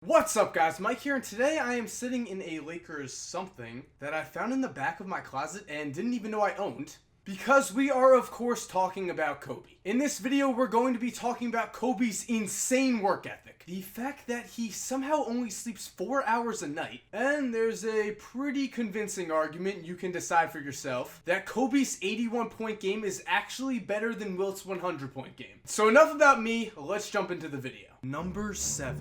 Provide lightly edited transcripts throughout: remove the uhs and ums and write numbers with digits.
What's up guys, Mike here, and today I am sitting in a Lakers something that I found in the back of my closet and didn't even know I owned, because we are of course talking about Kobe. In this video we're going to be talking about Kobe's insane work ethic, the fact that he somehow only sleeps 4 hours a night, and there's a pretty convincing argument, you can decide for yourself, that Kobe's 81-point game is actually better than Wilt's 100-point game. So enough about me, let's jump into the video. Number 7.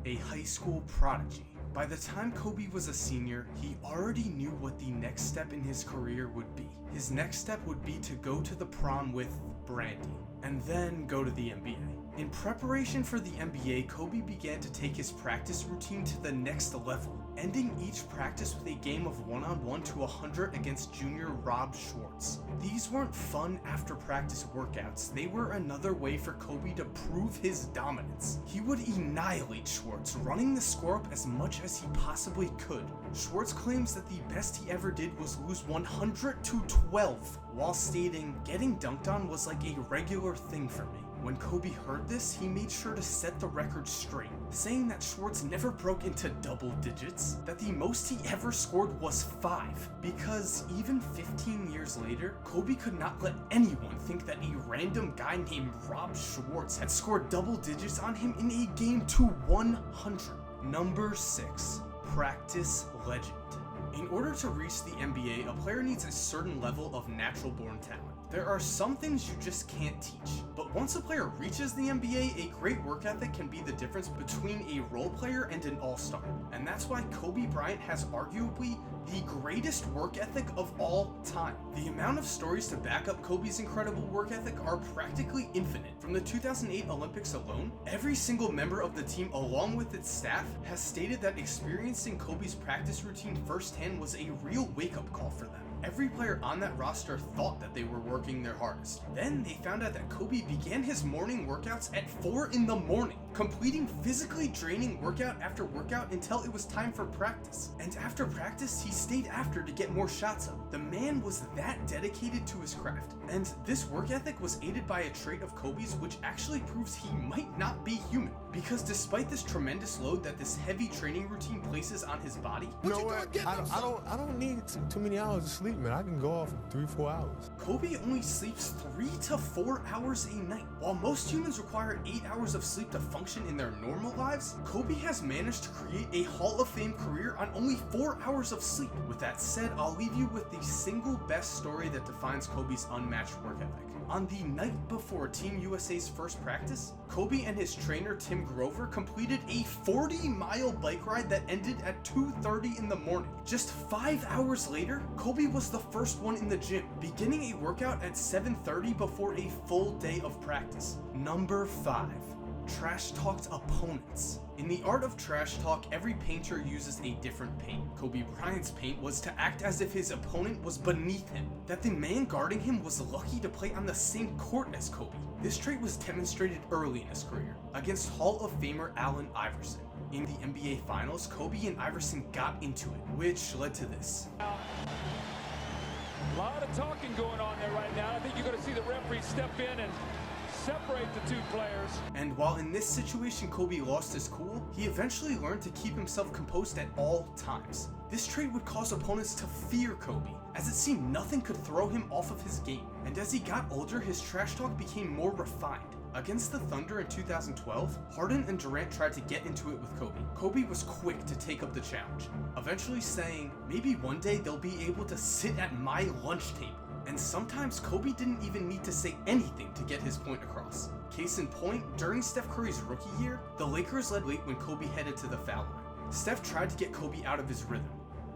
A high school prodigy. By the time Kobe was a senior, he already knew what the next step in his career would be. His next step would be to go to the prom with Bryant, and then go to the NBA. In preparation for the NBA, Kobe began to take his practice routine to the next level, ending each practice with a game of one-on-one to 100 against junior Rob Schwartz. These weren't fun after practice workouts, they were another way for Kobe to prove his dominance. He would annihilate Schwartz, running the score up as much as he possibly could. Schwartz claims that the best he ever did was lose 100-12, while stating, "Getting dunked on was like a regular thing for me." When Kobe heard this, he made sure to set the record straight, saying that Schwartz never broke into double digits, that the most he ever scored was 5, because even 15 years later, Kobe could not let anyone think that a random guy named Rob Schwartz had scored double digits on him in a game to 100. Number 6. Practice legend. In order to reach the NBA, a player needs a certain level of natural-born talent. There are some things you just can't teach, but once a player reaches the NBA, a great work ethic can be the difference between a role player and an all-star. And that's why Kobe Bryant has arguably the greatest work ethic of all time. The amount of stories to back up Kobe's incredible work ethic are practically infinite. From the 2008 Olympics alone, every single member of the team along with its staff has stated that experiencing Kobe's practice routine firsthand was a real wake-up call for them. Every player on that roster thought that they were working their hardest. Then they found out that Kobe began his morning workouts at 4 in the morning, completing physically draining workout after workout until it was time for practice. And after practice, he stayed after to get more shots up. The man was that dedicated to his craft. And this work ethic was aided by a trait of Kobe's which actually proves he might not be human. Because despite this tremendous load that this heavy training routine places on his body, you know what? I don't need too many hours of sleep, man. I can go off in 3-4 hours. Kobe only sleeps 3 to 4 hours a night. While most humans require 8 hours of sleep to function in their normal lives, Kobe has managed to create a Hall of Fame career on only 4 hours of sleep. With that said, I'll leave you with the single best story that defines Kobe's unmatched work ethic. On the night before Team USA's first practice, Kobe and his trainer Tim Grover completed a 40-mile bike ride that ended at 2:30 in the morning. Just 5 hours later, Kobe was the first one in the gym, beginning a workout at 7:30 before a full day of practice. Number 5. Trash talked opponents. In the art of trash talk, every painter uses a different paint. Kobe Bryant's paint was to act as if his opponent was beneath him, that the man guarding him was lucky to play on the same court as Kobe. This trait was demonstrated early in his career, against Hall of Famer Allen Iverson. In the NBA Finals, Kobe and Iverson got into it, which led to this. A lot of talking going on there right now. I think you're going to see the referee step in and separate the two players. And while in this situation Kobe lost his cool, he eventually learned to keep himself composed at all times. This trait would cause opponents to fear Kobe, as it seemed nothing could throw him off of his game. And as he got older, his trash talk became more refined. Against the Thunder in 2012, Harden and Durant tried to get into it with Kobe. Kobe was quick to take up the challenge, eventually saying, "Maybe one day they'll be able to sit at my lunch table." And sometimes Kobe didn't even need to say anything to get his point across. Case in point, during Steph Curry's rookie year, the Lakers led late when Kobe headed to the foul line. Steph tried to get Kobe out of his rhythm,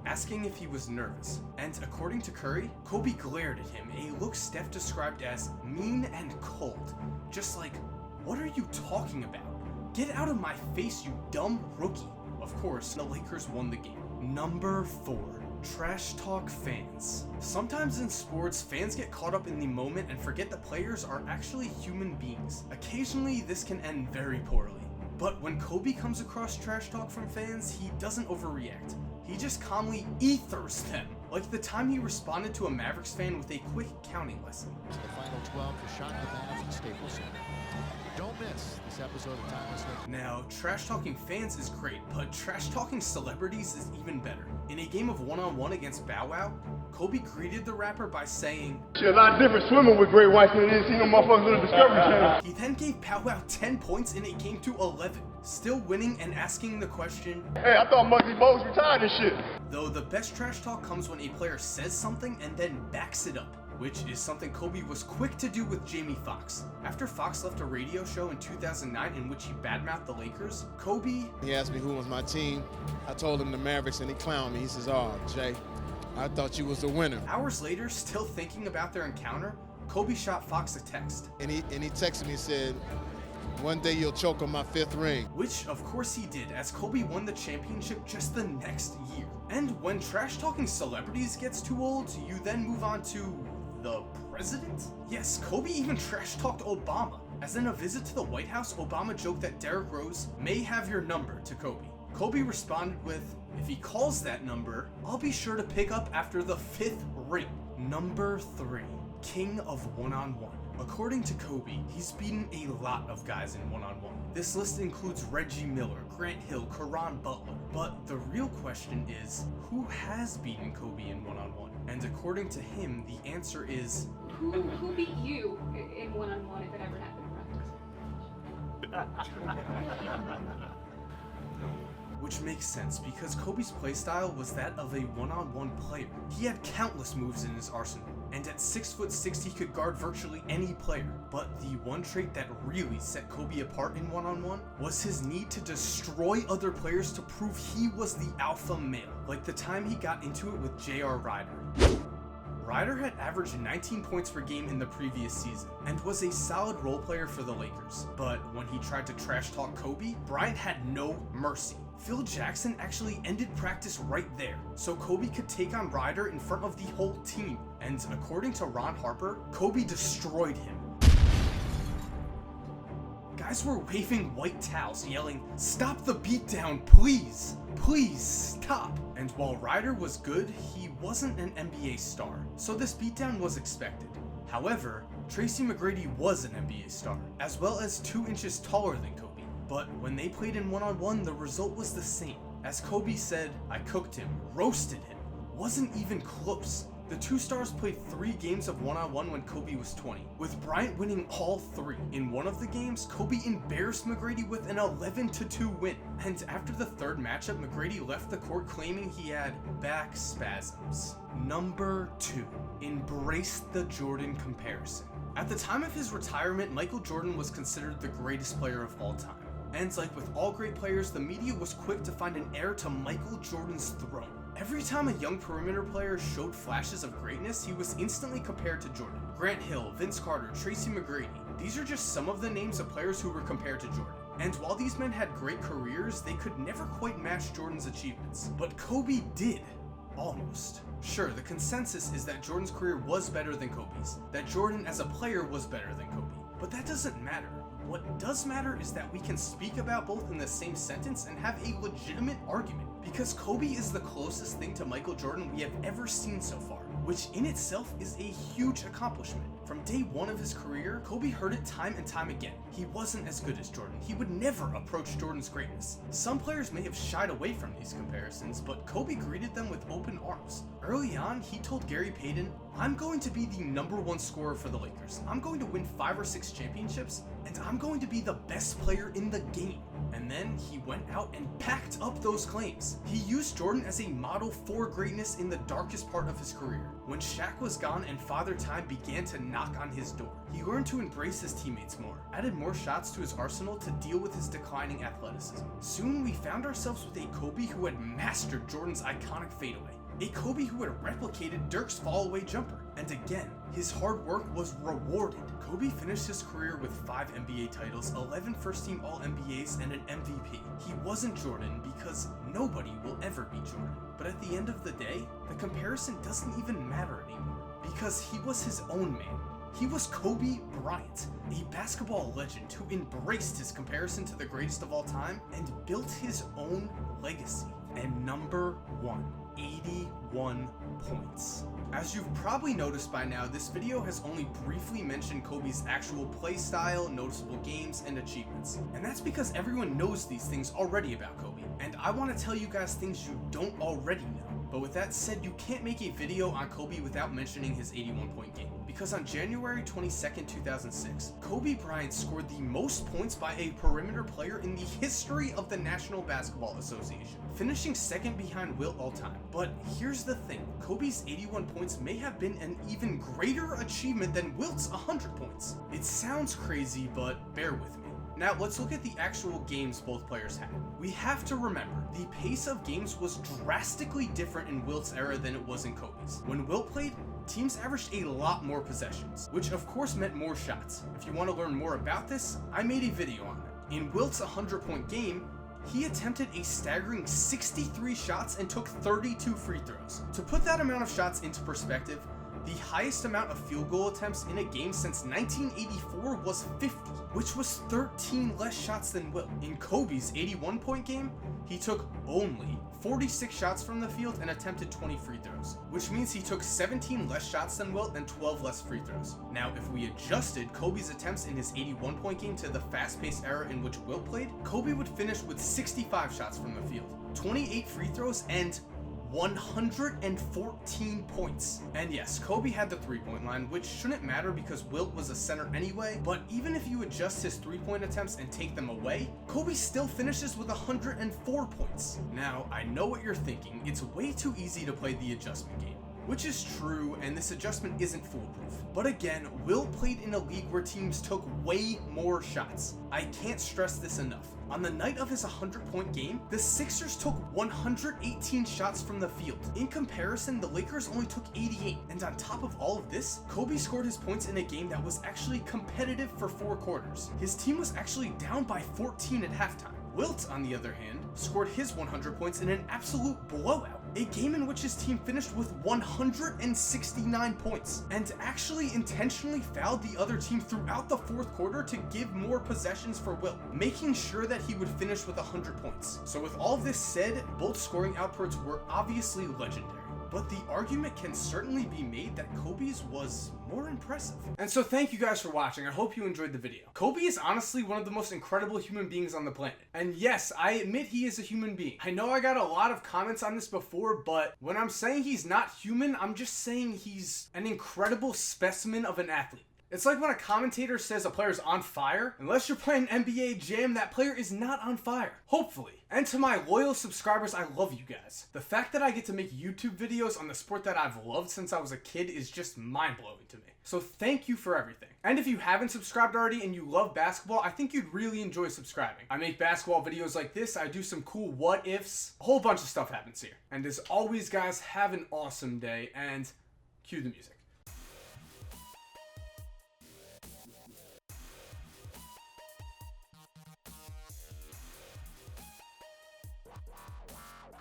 asking if he was nervous. And according to Curry, Kobe glared at him, a look Steph described as mean and cold. Just like, "What are you talking about? Get out of my face, you dumb rookie." Of course, the Lakers won the game. Number 4. Trash talk fans. Sometimes in sports, fans get caught up in the moment and forget that players are actually human beings. Occasionally, this can end very poorly. But when Kobe comes across trash talk from fans, he doesn't overreact. He just calmly ethers them, like the time he responded to a Mavericks fan with a quick counting lesson. The final 12 for shot the Mavs at Staples Center. Don't miss this episode of Timeless Liquor. Now, trash-talking fans is great, but trash-talking celebrities is even better. In a game of one-on-one against Bow Wow, Kobe greeted the rapper by saying, "Shit, a lot different swimming with great whites than it is seeing them motherfuckers on the Discovery Channel." He then gave Bow Wow 10 points and it came to 11, still winning and asking the question, "Hey, I thought Muggsy Bogues retired and shit." Though the best trash talk comes when a player says something and then backs it up, which is something Kobe was quick to do with Jamie Foxx. After Fox left a radio show in 2009 in which he badmouthed the Lakers, Kobe... He asked me who was my team. I told him the Mavericks and he clowned me. He says, "Oh, Jay, I thought you was the winner." Hours later, still thinking about their encounter, Kobe shot Fox a text. And he texted me and said, "One day you'll choke on my 5th ring." Which, of course he did, as Kobe won the championship just the next year. And when trash-talking celebrities gets too old, you then move on to the president? Yes, Kobe even trash-talked Obama, as in a visit to the White House, Obama joked that Derrick Rose may have your number to Kobe. Kobe responded with, "If he calls that number, I'll be sure to pick up after the 5th ring." Number 3, king of one-on-one. According to Kobe, he's beaten a lot of guys in one-on-one. This list includes Reggie Miller, Grant Hill, Caron Butler. But the real question is, who has beaten Kobe in one-on-one? And according to him, the answer is... Who beat you in one-on-one if it ever happened? Which makes sense, because Kobe's playstyle was that of a one-on-one player. He had countless moves in his arsenal, and at 6'6" he could guard virtually any player. But the one trait that really set Kobe apart in one-on-one was his need to destroy other players to prove he was the alpha male, like the time he got into it with J.R. Ryder. Ryder had averaged 19 points per game in the previous season, and was a solid role player for the Lakers. But when he tried to trash talk Kobe, Bryant had no mercy. Phil Jackson actually ended practice right there, so Kobe could take on Ryder in front of the whole team. And according to Ron Harper, Kobe destroyed him. Guys were waving white towels, yelling, "Stop the beatdown, please! Please, stop!" And while Ryder was good, he wasn't an NBA star, so this beatdown was expected. However, Tracy McGrady was an NBA star, as well as 2 inches taller than Kobe. But when they played in one-on-one, the result was the same. As Kobe said, "I cooked him, roasted him." Wasn't even close. The 2 stars played 3 games of one-on-one when Kobe was 20, with Bryant winning all 3. In one of the games, Kobe embarrassed McGrady with an 11-2 win. And after the 3rd matchup, McGrady left the court claiming he had back spasms. Number 2, embrace the Jordan comparison. At the time of his retirement, Michael Jordan was considered the greatest player of all time. And like with all great players, the media was quick to find an heir to Michael Jordan's throne. Every time a young perimeter player showed flashes of greatness, he was instantly compared to Jordan. Grant Hill, Vince Carter, Tracy McGrady. These are just some of the names of players who were compared to Jordan. And while these men had great careers, they could never quite match Jordan's achievements. But Kobe did. Almost. Sure, the consensus is that Jordan's career was better than Kobe's. That Jordan as a player was better than Kobe. But that doesn't matter. What does matter is that we can speak about both in the same sentence and have a legitimate argument, because Kobe is the closest thing to Michael Jordan we have ever seen so far, which in itself is a huge accomplishment. From day one of his career, Kobe heard it time and time again. He wasn't as good as Jordan. He would never approach Jordan's greatness. Some players may have shied away from these comparisons, but Kobe greeted them with open arms. Early on, he told Gary Payton, "I'm going to be the #1 scorer for the Lakers. I'm going to win 5 or 6 championships, and I'm going to be the best player in the game." And then he went out and backed up those claims. He used Jordan as a model for greatness in the darkest part of his career. When Shaq was gone and Father Time began to knock on his door, he learned to embrace his teammates more, added more shots to his arsenal to deal with his declining athleticism. Soon we found ourselves with a Kobe who had mastered Jordan's iconic fadeaway. A Kobe who had replicated Dirk's fall-away jumper. And again, his hard work was rewarded. Kobe finished his career with 5 NBA titles, 11 first-team All-NBAs, and an MVP. He wasn't Jordan because nobody will ever be Jordan. But at the end of the day, the comparison doesn't even matter anymore, because he was his own man. He was Kobe Bryant, a basketball legend who embraced his comparison to the greatest of all time and built his own legacy. And number 1, 81 points. As you've probably noticed by now, this video has only briefly mentioned Kobe's actual play style, noticeable games, and achievements. And that's because everyone knows these things already about Kobe, and I want to tell you guys things you don't already know. But with that said, you can't make a video on Kobe without mentioning his 81-point game. Because on January 22nd, 2006, Kobe Bryant scored the most points by a perimeter player in the history of the National Basketball Association, finishing second behind Wilt all-time. But here's the thing, Kobe's 81 points may have been an even greater achievement than Wilt's 100 points. It sounds crazy, but bear with me. Now let's look at the actual games both players had. We have to remember, the pace of games was drastically different in Wilt's era than it was in Kobe's. When Wilt played, teams averaged a lot more possessions, which of course meant more shots. If you want to learn more about this, I made a video on it. In Wilt's 100-point game, he attempted a staggering 63 shots and took 32 free throws. To put that amount of shots into perspective, the highest amount of field goal attempts in a game since 1984 was 50, which was 13 less shots than Wilt. In Kobe's 81-point game, he took only 46 shots from the field and attempted 20 free throws, which means he took 17 less shots than Wilt and 12 less free throws. Now, if we adjusted Kobe's attempts in his 81-point game to the fast-paced era in which Wilt played, Kobe would finish with 65 shots from the field, 28 free throws, and 114 points. And yes, Kobe had the three-point line, which shouldn't matter because Wilt was a center anyway, but even if you adjust his three-point attempts and take them away, Kobe still finishes with 104 points. Now, I know what you're thinking, it's way too easy to play the adjustment game. Which is true, and this adjustment isn't foolproof. But again, Wilt played in a league where teams took way more shots. I can't stress this enough. On the night of his 100-point game, the Sixers took 118 shots from the field. In comparison, the Lakers only took 88. And on top of all of this, Kobe scored his points in a game that was actually competitive for 4 quarters. His team was actually down by 14 at halftime. Wilt, on the other hand, scored his 100 points in an absolute blowout, a game in which his team finished with 169 points, and actually intentionally fouled the other team throughout the 4th quarter to give more possessions for Wilt, making sure that he would finish with 100 points. So with all of this said, both scoring outputs were obviously legendary. But the argument can certainly be made that Kobe's was more impressive. And so thank you guys for watching. I hope you enjoyed the video. Kobe is honestly one of the most incredible human beings on the planet. And yes, I admit he is a human being. I know I got a lot of comments on this before, but when I'm saying he's not human, I'm just saying he's an incredible specimen of an athlete. It's like when a commentator says a player's on fire. Unless you're playing NBA Jam, that player is not on fire. Hopefully. And to my loyal subscribers, I love you guys. The fact that I get to make YouTube videos on the sport that I've loved since I was a kid is just mind-blowing to me. So thank you for everything. And if you haven't subscribed already and you love basketball, I think you'd really enjoy subscribing. I make basketball videos like this, I do some cool what-ifs, a whole bunch of stuff happens here. And as always, guys, have an awesome day, and cue the music.